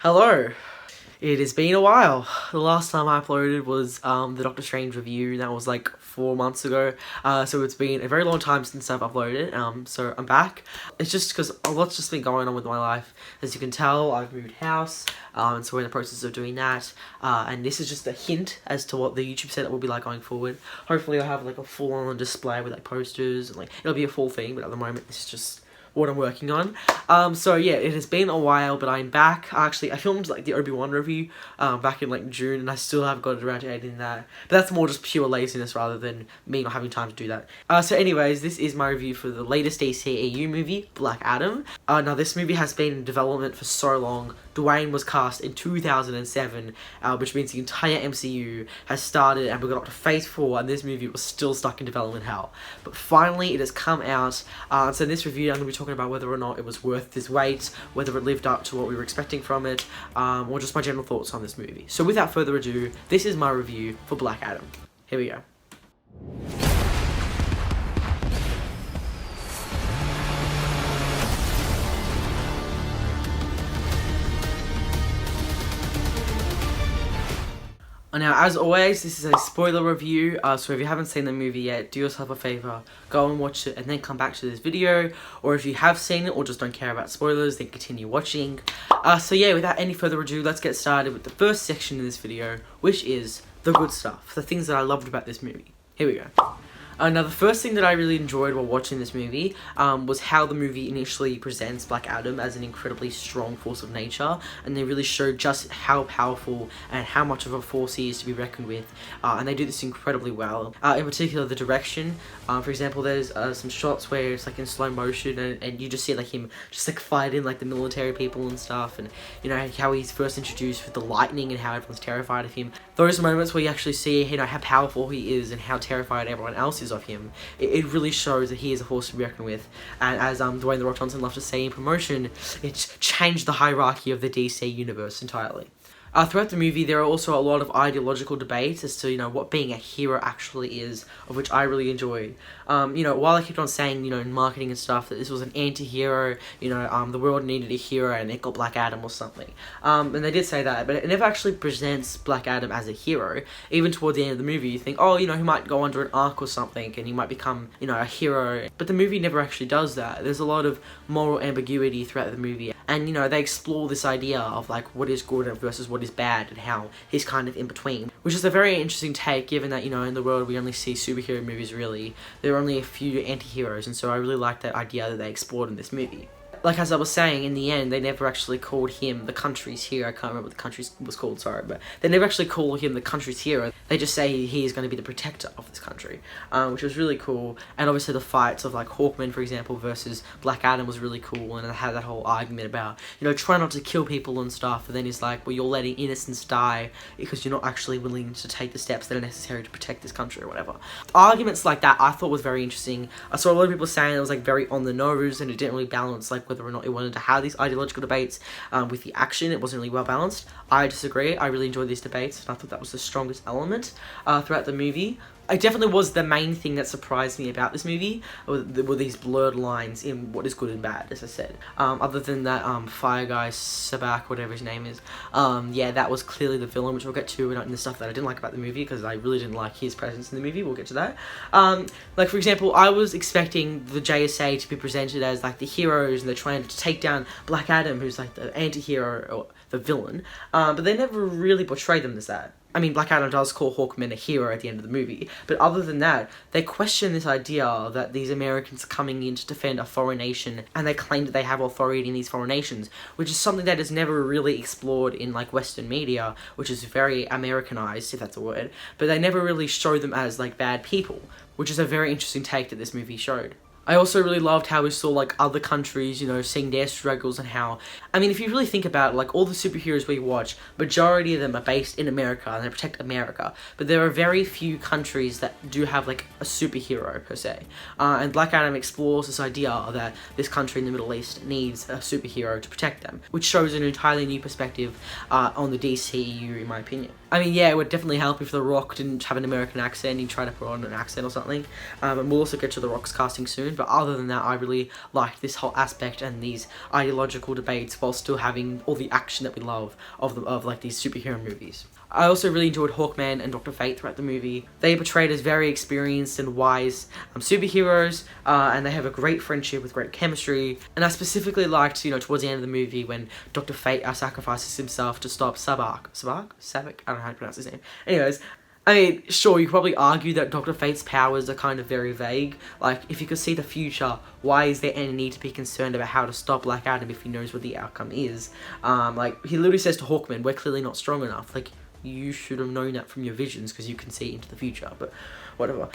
Hello! It has been a while. The last time I uploaded was the Doctor Strange review. That was like 4 months ago. So it's been a very long time since I've uploaded. So I'm back. It's just because a lot's just been going on with my life. As you can tell, I've moved house. And so we're in the process of doing that. And this is just a hint as to what the YouTube setup will be like going forward. Hopefully I'll have like a full-on display with like posters and like it'll be a full thing. But at the moment, this is just what I'm working on. So yeah, it has been a while, but I'm back. Actually, I filmed like the Obi-Wan review back in like June, and I still haven't got around to editing that. But that's more just pure laziness rather than me not having time to do that. So anyways, this is my review for the latest DCEU movie, Black Adam. Now this movie has been in development for so long. Dwayne was cast in 2007, which means the entire MCU has started and we got up to Phase 4, and this movie was still stuck in development hell. But finally, it has come out, so in this review I'm going to be talking about whether or not it was worth this wait, whether it lived up to what we were expecting from it, or just my general thoughts on this movie. So without further ado, this is my review for Black Adam. Here we go. Now, as always, this is a spoiler review, so if you haven't seen the movie yet, do yourself a favour, go and watch it and then come back to this video, or if you have seen it or just don't care about spoilers, then continue watching. So yeah, without any further ado, let's get started with the first section of this video, which is the good stuff, the things that I loved about this movie. Here we go. Now, the first thing that I really enjoyed while watching this movie was how the movie initially presents Black Adam as an incredibly strong force of nature, and they really show just how powerful and how much of a force he is to be reckoned with, and they do this incredibly well. In particular, the direction. For example, there's some shots where it's like in slow motion, and you just see like him just like fighting like the military people and stuff, and you know how he's first introduced with the lightning and how everyone's terrified of him. Those moments where you actually see, you know, how powerful he is and how terrified everyone else is of him, it really shows that he is a force to be reckoned with. And as Dwayne the Rock Johnson loved to say in promotion, it's changed the hierarchy of the DC universe entirely. Throughout the movie, there are also a lot of ideological debates as to, you know, what being a hero actually is, of which I really enjoyed. You know, while I kept on saying, you know, in marketing and stuff, that this was an anti-hero, you know, the world needed a hero and it got Black Adam or something. And they did say that, but it never actually presents Black Adam as a hero. Even toward the end of the movie, you think, oh, you know, he might go under an arc or something and he might become, you know, a hero. But the movie never actually does that. There's a lot of moral ambiguity throughout the movie. And, you know, they explore this idea of, like, what is good versus what is bad and how he's kind of in between. Which is a very interesting take, given that, you know, in the world we only see superhero movies, really. There are only a few anti-heroes, and so I really like that idea that they explored in this movie. Like, as I was saying, in the end, they never actually called him the country's hero. I can't remember what the country was called, sorry, but they never actually call him the country's hero. They just say he is going to be the protector of this country, which was really cool. And obviously the fights of, like, Hawkman, for example, versus Black Adam was really cool, and it had that whole argument about, you know, try not to kill people and stuff, and then he's like, well, you're letting innocents die because you're not actually willing to take the steps that are necessary to protect this country or whatever. Arguments like that I thought was very interesting. I saw a lot of people saying it was, like, very on the nose, and it didn't really balance, like, whether or not it wanted to have these ideological debates with the action. It wasn't really well balanced. I disagree. I really enjoyed these debates, and I thought that was the strongest element throughout the movie. It definitely was the main thing that surprised me about this movie, were these blurred lines in what is good and bad, as I said. Other than that fire guy, Sabbac, whatever his name is, yeah, that was clearly the villain, which we'll get to in the stuff that I didn't like about the movie, because I really didn't like his presence in the movie. We'll get to that. Like, for example, I was expecting the JSA to be presented as, like, the heroes, and they're trying to take down Black Adam, who's, like, the anti-hero, or the villain, but they never really portrayed them as that. I mean, Black Adam does call Hawkman a hero at the end of the movie, but other than that, they question this idea that these Americans are coming in to defend a foreign nation, and they claim that they have authority in these foreign nations, which is something that is never really explored in, like, Western media, which is very Americanized, if that's a word, but they never really show them as, like, bad people, which is a very interesting take that this movie showed. I also really loved how we saw, like, other countries, you know, seeing their struggles and how, I mean, if you really think about it, like, all the superheroes we watch, majority of them are based in America and they protect America, but there are very few countries that do have, like, a superhero, per se. And Black Adam explores this idea that this country in the Middle East needs a superhero to protect them, which shows an entirely new perspective on the DCEU, in my opinion. I mean, yeah, it would definitely help if The Rock didn't have an American accent, he'd try to put on an accent or something. And we'll also get to The Rock's casting soon, but other than that, I really liked this whole aspect and these ideological debates while still having all the action that we love of like these superhero movies. I also really enjoyed Hawkman and Dr. Fate throughout the movie. They are portrayed as very experienced and wise superheroes, and they have a great friendship with great chemistry. And I specifically liked, you know, towards the end of the movie when Dr. Fate sacrifices himself to stop Sabbac? Sabbac? I don't know how to pronounce his name. Anyways, I mean, sure, you could probably argue that Dr. Fate's powers are kind of very vague. Like, if you could see the future, why is there any need to be concerned about how to stop Black Adam if he knows what the outcome is? Like, he literally says to Hawkman, we're clearly not strong enough. Like, you should have known that from your visions because you can see into the future, but whatever.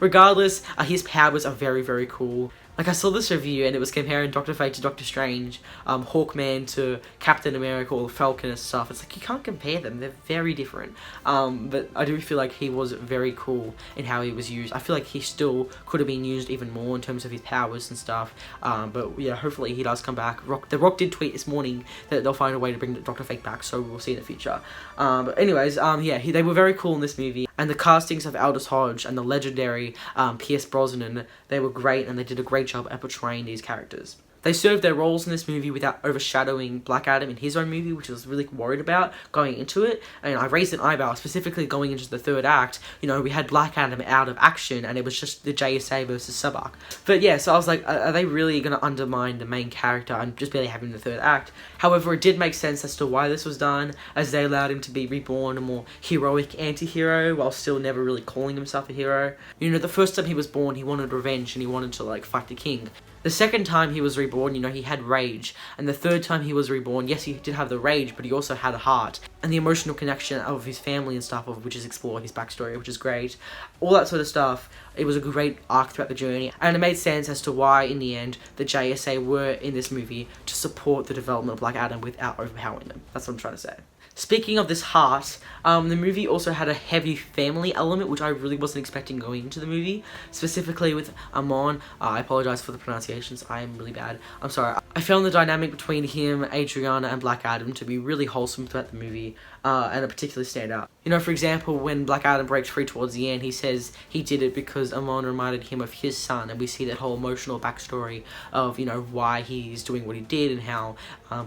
Regardless, his powers are very, very cool. Like, I saw this review and it was comparing Dr. Fate to Doctor Strange, Hawkman to Captain America or Falcon and stuff. It's like, you can't compare them, they're very different. But I do feel like he was very cool in how he was used. I feel like he still could have been used even more in terms of his powers and stuff. But yeah, hopefully he does come back. The Rock did tweet this morning that they'll find a way to bring Dr. Fate back, so we'll see in the future. But anyways, yeah, they were very cool in this movie. And the castings of Aldis Hodge and the legendary Pierce Brosnan, they were great and they did a great job at portraying these characters. They served their roles in this movie without overshadowing Black Adam in his own movie, which I was really worried about going into it. And I raised an eyebrow, specifically going into the third act. You know, we had Black Adam out of action, and it was just the JSA versus Sabbac. But yeah, so I was like, are they really going to undermine the main character and just barely have him in the third act? However, it did make sense as to why this was done, as they allowed him to be reborn a more heroic anti-hero, while still never really calling himself a hero. You know, the first time he was born, he wanted revenge, and he wanted to, like, fight the king. The second time he was reborn, you know, he had rage. And the third time he was reborn, yes, he did have the rage, but he also had a heart. And the emotional connection of his family and stuff, which is explored, his backstory, which is great. All that sort of stuff. It was a great arc throughout the journey. And it made sense as to why, in the end, the JSA were in this movie to support the development of Black Adam without overpowering them. That's what I'm trying to say. Speaking of this heart, the movie also had a heavy family element, which I really wasn't expecting going into the movie. Specifically with Amon. I apologize for the pronunciations, I am really bad. I'm sorry. I found the dynamic between him, Adrianna, and Black Adam to be really wholesome throughout the movie, and it particularly stand out. You know, for example, when Black Adam breaks free towards the end, he says he did it because Amon reminded him of his son, and we see that whole emotional backstory of, you know, why he's doing what he did and how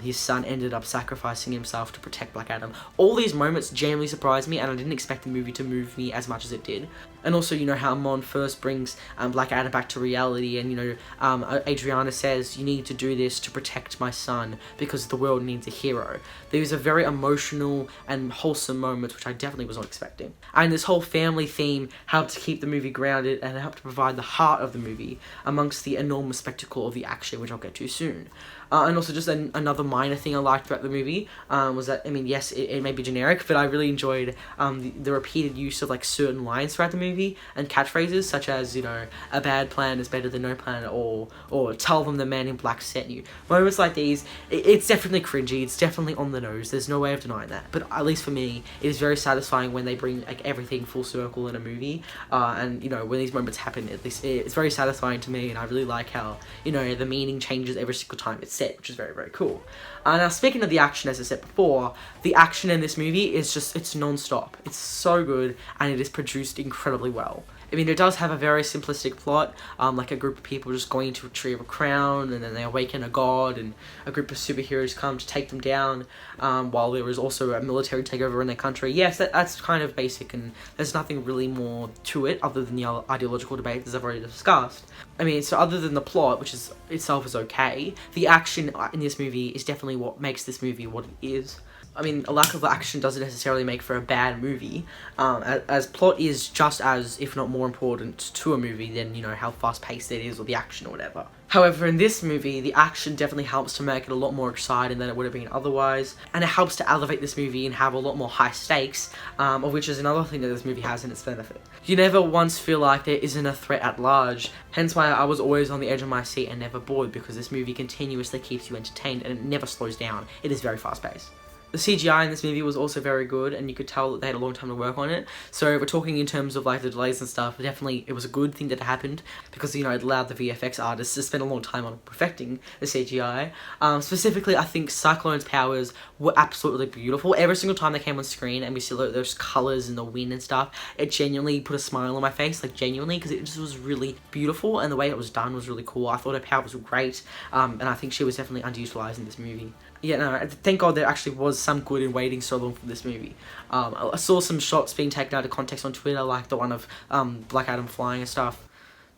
his son ended up sacrificing himself to protect Black Adam. All these moments genuinely surprised me, and I didn't expect the movie to move me as much as it did. And also, you know, how Amon first brings Black Adam back to reality, and, you know, Adrianna says, you need to do this to protect my son because the world needs a hero. These are very emotional and wholesome moments, which I definitely was not expecting. And this whole family theme helped to keep the movie grounded and helped to provide the heart of the movie amongst the enormous spectacle of the action, which I'll get to soon. And also just another minor thing I liked throughout the movie was that, I mean, yes, it may be generic, but I really enjoyed the repeated use of, like, certain lines throughout the movie and catchphrases, such as, you know, a bad plan is better than no plan at all, or tell them the man in black sent you. Moments like these, it's definitely cringy, it's definitely on the nose, there's no way of denying that, but at least for me, it is very satisfying when they bring, like, everything full circle in a movie, and, you know, when these moments happen, at least it's very satisfying to me, and I really like how, you know, the meaning changes every single time it's set, which is very, very cool. Now, speaking of the action, as I said before, the action in this movie is just, it's non-stop. It's so good, and it is produced incredibly well. I mean, it does have a very simplistic plot, like a group of people just going to retrieve a crown, and then they awaken a god, and a group of superheroes come to take them down, while there is also a military takeover in their country. Yes, that's kind of basic, and there's nothing really more to it, other than the ideological debate, as I've already discussed. I mean, so other than the plot, which is itself is okay, the action in this movie is definitely what makes this movie what it is. I mean, a lack of action doesn't necessarily make for a bad movie, as plot is just as, if not more important to a movie than, you know, how fast-paced it is or the action or whatever. However, in this movie, the action definitely helps to make it a lot more exciting than it would have been otherwise, and it helps to elevate this movie and have a lot more high stakes, of which is another thing that this movie has in its benefit. You never once feel like there isn't a threat at large, hence why I was always on the edge of my seat and never bored, because this movie continuously keeps you entertained and it never slows down. It is very fast-paced. The CGI in this movie was also very good, and you could tell that they had a long time to work on it. So if we're talking in terms of like the delays and stuff, definitely it was a good thing that happened, because it allowed the VFX artists to spend a long time on perfecting the CGI. Specifically, I think Cyclone's powers were absolutely beautiful. Every single time they came on screen and we see those colours and the wind and stuff, it genuinely put a smile on my face, like genuinely, because it just was really beautiful, and the way it was done was really cool. I thought her powers were great, and I think she was definitely underutilised in this movie. Yeah, no, thank God there actually was some good in waiting so long for this movie. I saw some shots being taken out of context on Twitter, like the one of Black Adam flying and stuff.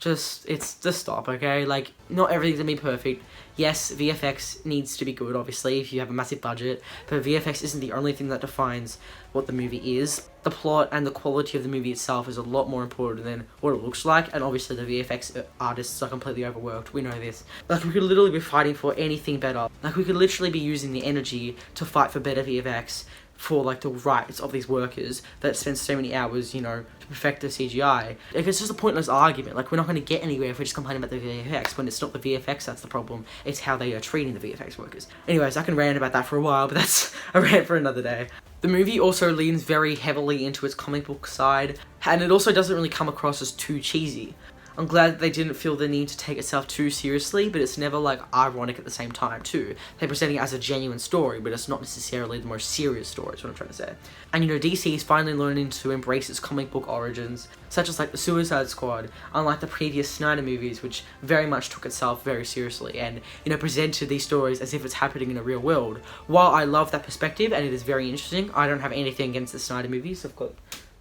Just stop, okay? Like, not everything's gonna be perfect. Yes, VFX needs to be good, obviously, if you have a massive budget, but VFX isn't the only thing that defines what the movie is. The plot and the quality of the movie itself is a lot more important than what it looks like, and obviously the VFX artists are completely overworked, we know this. Like, we could literally be fighting for anything better. Like, we could literally be using the energy to fight for better VFX, for like the rights of these workers that spend so many hours, to perfect the CGI. Like, it's just a pointless argument. Like, we're not going to get anywhere if we're just complaining about the VFX, when it's not the VFX that's the problem, it's how they are treating the VFX workers. Anyways, I can rant about that for a while, but that's a rant for another day. The movie also leans very heavily into its comic book side, and it also doesn't really come across as too cheesy. I'm glad that they didn't feel the need to take itself too seriously, but it's never like ironic at the same time too. They're presenting it as a genuine story, but it's not necessarily the most serious story, is what I'm trying to say. And DC is finally learning to embrace its comic book origins, such as like the Suicide Squad, unlike the previous Snyder movies, which very much took itself very seriously and, presented these stories as if it's happening in a real world. While I love that perspective and it is very interesting, I don't have anything against the Snyder movies. I've got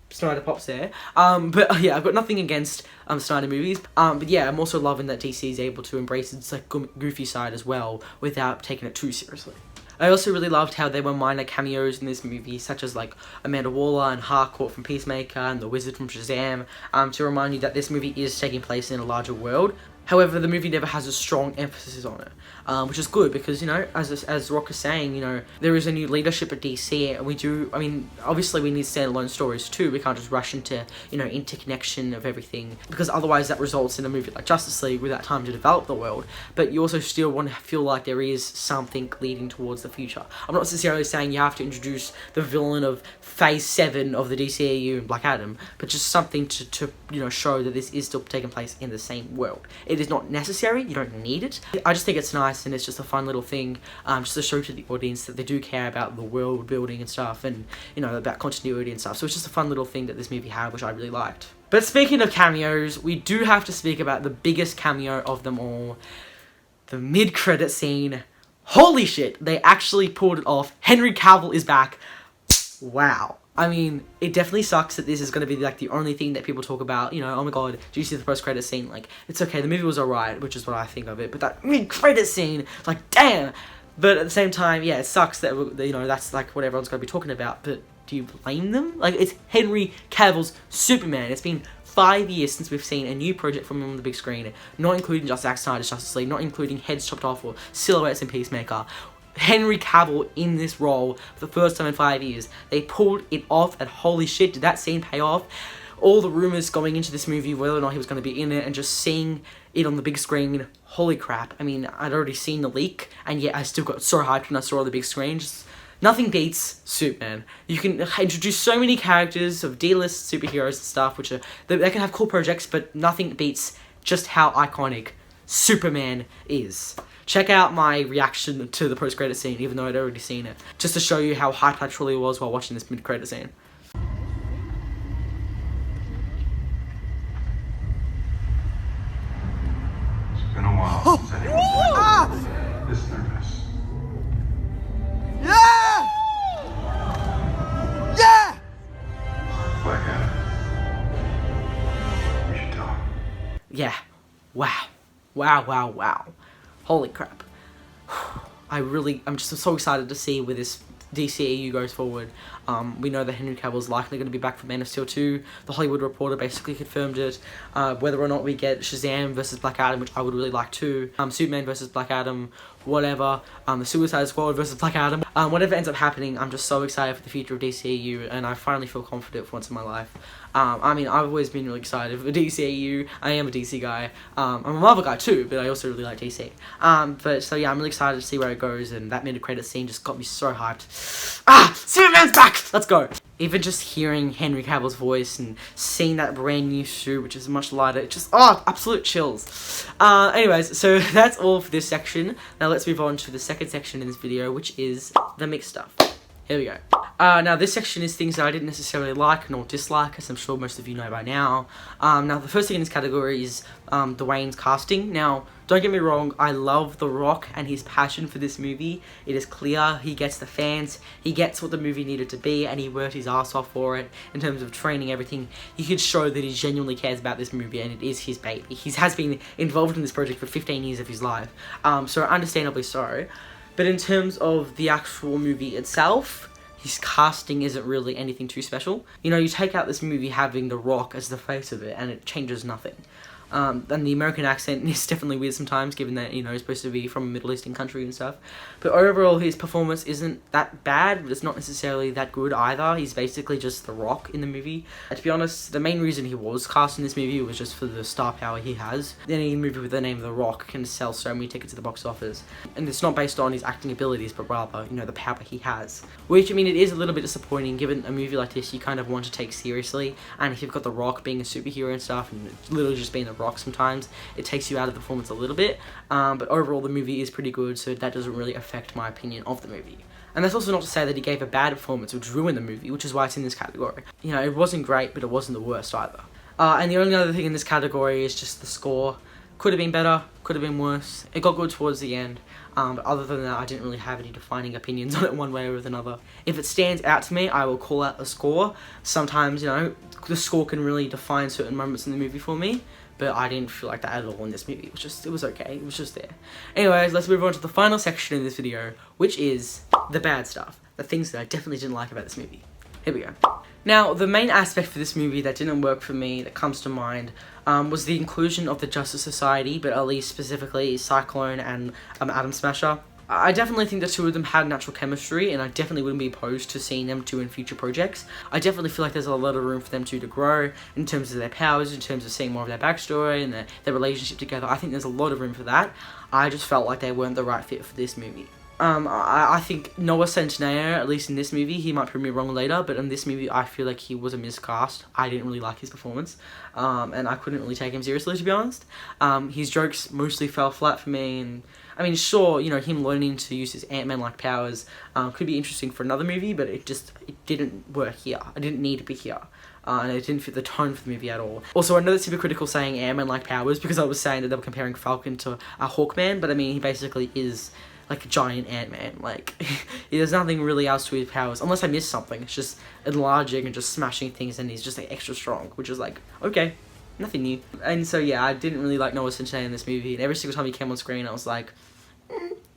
Snyder pops there. But yeah, I've got nothing against Snyder movies. But yeah, I'm also loving that DC is able to embrace its like goofy side as well without taking it too seriously. I also really loved how there were minor cameos in this movie, such as like Amanda Waller and Harcourt from Peacemaker and the Wizard from Shazam, to remind you that this movie is taking place in a larger world. However, the movie never has a strong emphasis on it, which is good because, as Rock is saying, there is a new leadership at DC, and obviously we need standalone stories too. We can't just rush into, interconnection of everything, because otherwise that results in a movie like Justice League without time to develop the world. But you also still want to feel like there is something leading towards the future. I'm not necessarily saying you have to introduce the villain of Phase 7 of the DCEU and Black Adam, but just something to show that this is still taking place in the same world. It is not necessary, you don't need it. I just think it's nice, and it's just a fun little thing, just to show to the audience that they do care about the world building and stuff, and, about continuity and stuff. So it's just a fun little thing that this movie had, which I really liked. But speaking of cameos, we do have to speak about the biggest cameo of them all, the mid-credit scene. Holy shit, they actually pulled it off. Henry Cavill is back. Wow. It definitely sucks that this is going to be like the only thing that people talk about, oh my god, do you see the post-credit scene? Like, it's okay, the movie was alright, which is what I think of it, but that mid-credit scene, like, damn! But at the same time, yeah, it sucks that, that's like what everyone's going to be talking about, but do you blame them? Like, it's Henry Cavill's Superman. It's been 5 years since we've seen a new project from him on the big screen, not including just Zack Snyder's Justice League, not including heads chopped off or silhouettes in Peacemaker. Henry Cavill in this role for the first time in 5 years. They pulled it off, and holy shit, did that scene pay off? All the rumours going into this movie, whether or not he was going to be in it, and just seeing it on the big screen, holy crap. I'd already seen the leak, and yet I still got so hyped when I saw it on the big screen. Just nothing beats Superman. You can introduce so many characters of D-list superheroes and stuff, which they can have cool projects, but nothing beats just how iconic Superman is. Check out my reaction to the post-credit scene, even though I'd already seen it, just to show you how hyped I truly was while watching this mid-credit scene. It's been a while since anyone's this nervous. Yeah! Yeah! Black Adam. We should talk. Yeah. Wow. Wow. Holy crap. I'm just so excited to see where this DCEU goes forward. We know that Henry Cavill is likely going to be back for Man of Steel 2. The Hollywood Reporter basically confirmed it. Whether or not we get Shazam versus Black Adam, which I would really like too, Superman versus Black Adam, whatever, the Suicide Squad versus Black Adam, whatever ends up happening, I'm just so excited for the future of DCEU, and I finally feel confident for once in my life. I mean, I've always been really excited for DCEU. I am a DC guy. I'm a Marvel guy too, but I also really like DC. But so yeah, I'm really excited to see where it goes, and that mid-credit scene just got me so hyped. Superman's back! Let's go! Even just hearing Henry Cavill's voice and seeing that brand new suit, which is much lighter, just, absolute chills. Anyways, so that's all for this section. Now let's move on to the second section in this video, which is the mixed stuff. Here we go. Now this section is things that I didn't necessarily like nor dislike, as I'm sure most of you know by now. Now the first thing in this category is Dwayne's casting. Now, don't get me wrong, I love The Rock and his passion for this movie. It is clear, he gets the fans, he gets what the movie needed to be, and he worked his ass off for it in terms of training, everything. He could show that he genuinely cares about this movie, and it is his baby. He has been involved in this project for 15 years of his life, so understandably so. But in terms of the actual movie itself, his casting isn't really anything too special. You know, you take out this movie having The Rock as the face of it, and it changes nothing. And the American accent is definitely weird sometimes, given that, you know, he's supposed to be from a Middle Eastern country and stuff. But overall, his performance isn't that bad, but it's not necessarily that good either. He's basically just The Rock in the movie. And to be honest, the main reason he was cast in this movie was just for the star power he has. Any movie with the name of The Rock can sell so many tickets at the box office. And it's not based on his acting abilities, but rather, you know, the power he has. Which, I mean, it is a little bit disappointing, given a movie like this you kind of want to take seriously. And if you've got The Rock being a superhero and stuff, and literally just being The Rock sometimes, it takes you out of the performance a little bit, but overall the movie is pretty good, so that doesn't really affect my opinion of the movie. And that's also not to say that he gave a bad performance which ruined the movie, which is why it's in this category. You know, it wasn't great, but it wasn't the worst either. And the only other thing in this category is just the score. Could have been better, could have been worse. It got good towards the end, but other than that, I didn't really have any defining opinions on it one way or another. If it stands out to me, I will call out the score. Sometimes, you know, the score can really define certain moments in the movie for me, but I didn't feel like that at all in this movie. It was okay, it was just there. Anyways, let's move on to the final section in this video, which is the bad stuff. The things that I definitely didn't like about this movie. Here we go. Now, the main aspect for this movie that didn't work for me, that comes to mind, was the inclusion of the Justice Society, but at least specifically Cyclone and Atom Smasher. I definitely think the two of them had natural chemistry, and I definitely wouldn't be opposed to seeing them two in future projects. I definitely feel like there's a lot of room for them two to grow in terms of their powers, in terms of seeing more of their backstory and their relationship together. I think there's a lot of room for that. I just felt like they weren't the right fit for this movie. I think Noah Centineo, at least in this movie, he might prove me wrong later, but in this movie I feel like he was a miscast. I didn't really like his performance, and I couldn't really take him seriously, to be honest. His jokes mostly fell flat for me, and I mean, sure, you know, him learning to use his Ant-Man-like powers could be interesting for another movie, but it didn't work here. I didn't need to be here. And it didn't fit the tone for the movie at all. Also, I know that's super critical saying Ant-Man-like powers, because I was saying that they were comparing Falcon to a Hawkman, but I mean, he basically is like a giant Ant-Man. Like, there's nothing really else to his powers, unless I missed something. It's just enlarging and just smashing things, and he's just like extra strong, which is like, okay, nothing new. And so yeah, I didn't really like Noah Centineo in this movie, and every single time he came on screen, I was like,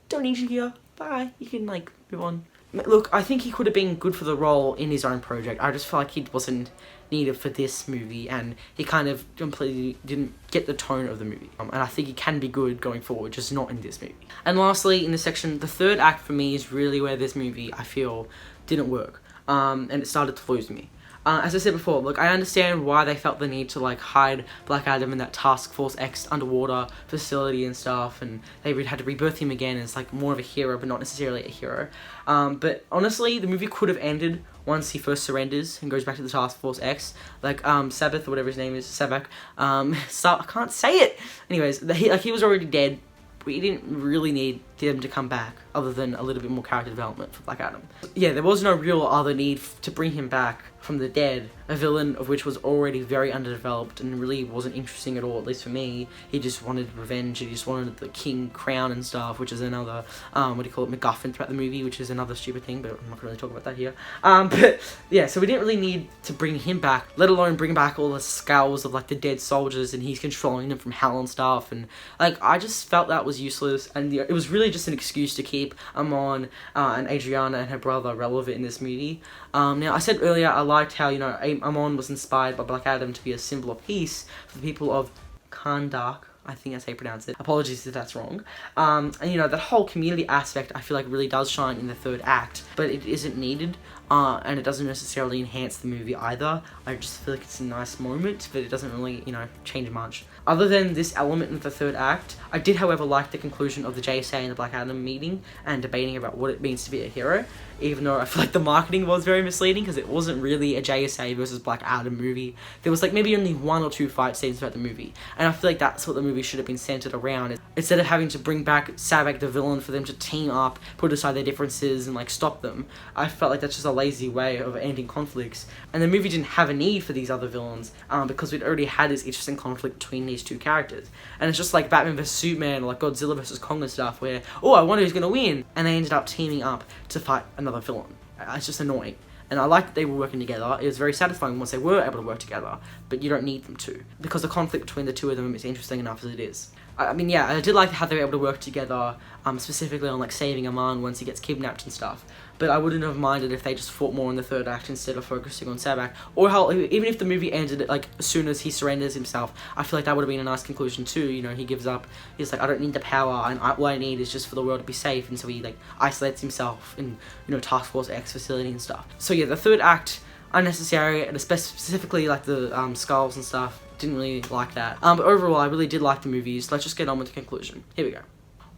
don't need you here, bye, you can like move on. Look, I think he could have been good for the role in his own project. I just felt like he wasn't needed for this movie, and he kind of completely didn't get the tone of the movie. And I think he can be good going forward, just not in this movie. And lastly, in this section, the third act for me is really where this movie, I feel, didn't work. And it started to lose me. As I said before, look, I understand why they felt the need to like hide Black Adam in that Task Force X underwater facility and stuff, and they had to rebirth him again as like more of a hero, but not necessarily a hero. But honestly, the movie could have ended once he first surrenders and goes back to the Task Force X, like Sabbac or whatever his name is, Sabbac. I can't say it. Anyways, he was already dead. We didn't really need them to come back, other than a little bit more character development for Black Adam. Yeah, there was no real other need to bring him back from the dead, a villain of which was already very underdeveloped and really wasn't interesting at all, at least for me. He just wanted revenge, he just wanted the king crown and stuff, which is another, MacGuffin throughout the movie, which is another stupid thing, but I'm not gonna really talk about that here. But yeah, so we didn't really need to bring him back, let alone bring back all the skulls of like the dead soldiers, and he's controlling them from hell and stuff, and like, I just felt that was useless, and it was really just an excuse to keep Amon and Adrianna and her brother relevant in this movie. Now, I said earlier I liked how, you know, Amon was inspired by Black Adam to be a symbol of peace for the people of Kahndaq. I think that's how you pronounce it. Apologies if that's wrong. And you know, that whole community aspect I feel like really does shine in the third act, but it isn't needed, and it doesn't necessarily enhance the movie either. I just feel like it's a nice moment, but it doesn't really, you know, change much. Other than this element in the third act, I did, however, like the conclusion of the JSA and the Black Adam meeting and debating about what it means to be a hero, even though I feel like the marketing was very misleading because it wasn't really a JSA versus Black Adam movie. There was like maybe only 1 or 2 fight scenes throughout the movie, and I feel like that's what the movie should have been centered around. Instead of having to bring back Sabbac the villain for them to team up, put aside their differences and like stop them, I felt like that's just a lazy way of ending conflicts, and the movie didn't have a need for these other villains because we'd already had this interesting conflict between these 2 characters. And it's just like Batman vs Superman or like Godzilla vs Kong and stuff where, oh, I wonder who's gonna win, and they ended up teaming up to fight another villain. It's just annoying. And I liked that they were working together. It was very satisfying once they were able to work together, but you don't need them to, because the conflict between the 2 of them is interesting enough as it is. I mean, yeah, I did like how they were able to work together, specifically on like saving Amon once he gets kidnapped and stuff. But I wouldn't have minded if they just fought more in the third act instead of focusing on Sabbac. Or how, even if the movie ended like as soon as he surrenders himself, I feel like that would have been a nice conclusion too. You know, he gives up. He's like, I don't need the power, and all I need is just for the world to be safe. And so he like isolates himself in, you know, Task Force X facility and stuff. So yeah, the third act, unnecessary, and specifically like the skulls and stuff. Didn't really like that. But overall, I really did like the movies. Let's just get on with the conclusion. Here we go.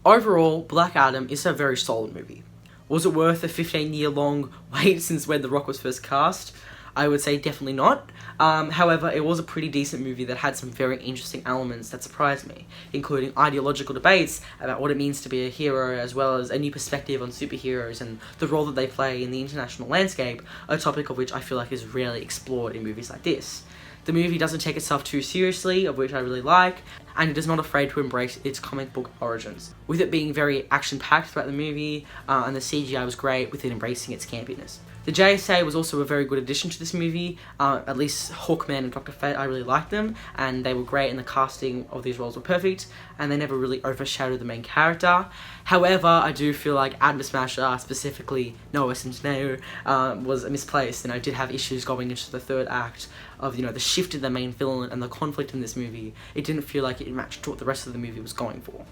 Overall, Black Adam is a very solid movie. Was it worth a 15-year-long wait since when The Rock was first cast? I would say definitely not. However, it was a pretty decent movie that had some very interesting elements that surprised me, including ideological debates about what it means to be a hero, as well as a new perspective on superheroes and the role that they play in the international landscape, a topic of which I feel like is rarely explored in movies like this. The movie doesn't take itself too seriously, of which I really like, and it is not afraid to embrace its comic book origins, with it being very action-packed throughout the movie, and the CGI was great with it embracing its campiness. The JSA was also a very good addition to this movie. At least Hawkman and Dr. Fate, I really liked them, and they were great, and the casting of these roles were perfect, and they never really overshadowed the main character. However, I do feel like Atom Smasher, specifically Noah Centineo, was misplaced, and I did have issues going into the third act of, you know, the shift in the main villain and the conflict in this movie. It didn't feel like it matched what the rest of the movie was going for.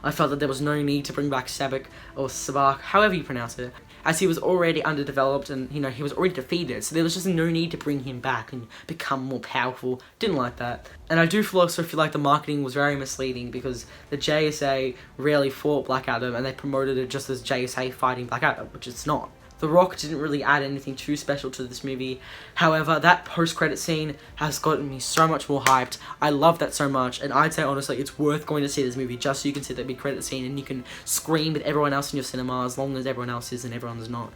I felt that there was no need to bring back Sabbac, or Sabbac, however you pronounce it, as he was already underdeveloped and, you know, he was already defeated, so there was just no need to bring him back and become more powerful. Didn't like that. And I do also feel like the marketing was very misleading because the JSA rarely fought Black Adam and they promoted it just as JSA fighting Black Adam, which it's not. The Rock didn't really add anything too special to this movie. However, that post-credit scene has gotten me so much more hyped. I love that so much, and I'd say honestly it's worth going to see this movie just so you can see that mid-credit scene and you can scream with everyone else in your cinema as long as everyone else is and everyone's not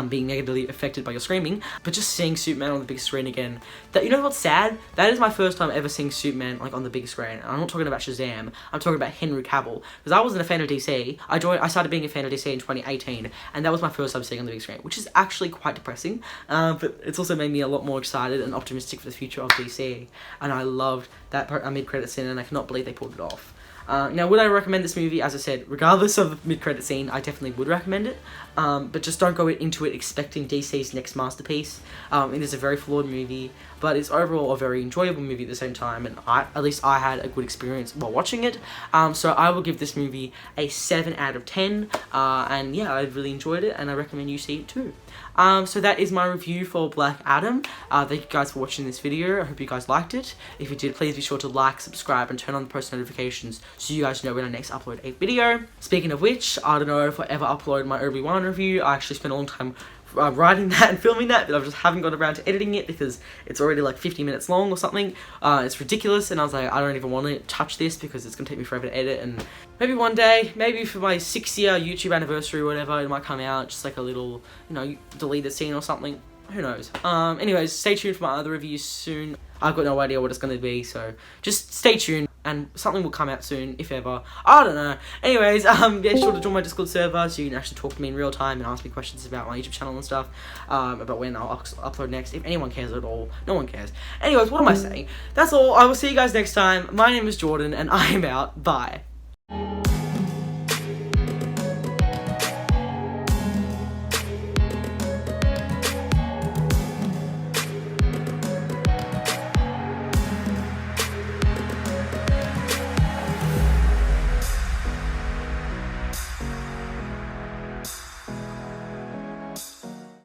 being negatively affected by your screaming. But just seeing Superman on the big screen again, that, you know what's sad? That is my first time ever seeing Superman like on the big screen. I'm not talking about Shazam, I'm talking about Henry Cavill, because I wasn't a fan of DC. I started being a fan of DC in 2018, and that was my first time seeing on the big screen, which is actually quite depressing, but it's also made me a lot more excited and optimistic for the future of DC, and I loved that mid-credit scene, and I cannot believe they pulled it off. Now, would I recommend this movie? As I said, regardless of the mid-credit scene, I definitely would recommend it, but just don't go into it expecting DC's next masterpiece. It is a very flawed movie, but it's overall a very enjoyable movie at the same time, and at least I had a good experience while watching it, so I will give this movie a 7 out of 10, and yeah, I really enjoyed it, and I recommend you see it too. So that is my review for Black Adam. Thank you guys for watching this video. I hope you guys liked it. If you did, please be sure to like, subscribe, and turn on the post notifications so you guys know when I next upload a video. Speaking of which, I don't know if I ever upload my Obi-Wan review. I actually spent a long time writing that and filming that, but I just haven't got around to editing it because it's already like 50 minutes long or something. It's ridiculous, and I was like, I don't even want to touch this because it's going to take me forever to edit, and maybe one day, maybe for my 6-year YouTube anniversary or whatever, it might come out, just like a little, you know, deleted scene or something. Who knows? Anyways, stay tuned for my other reviews soon. I've got no idea what it's going to be, so just stay tuned, and something will come out soon, if ever. I don't know. Anyways, be sure to join my Discord server so you can actually talk to me in real time and ask me questions about my YouTube channel and stuff, about when I'll upload next, if anyone cares at all. No one cares. Anyways, what am I saying? That's all. I will see you guys next time. My name is Jordan, and I am out. Bye.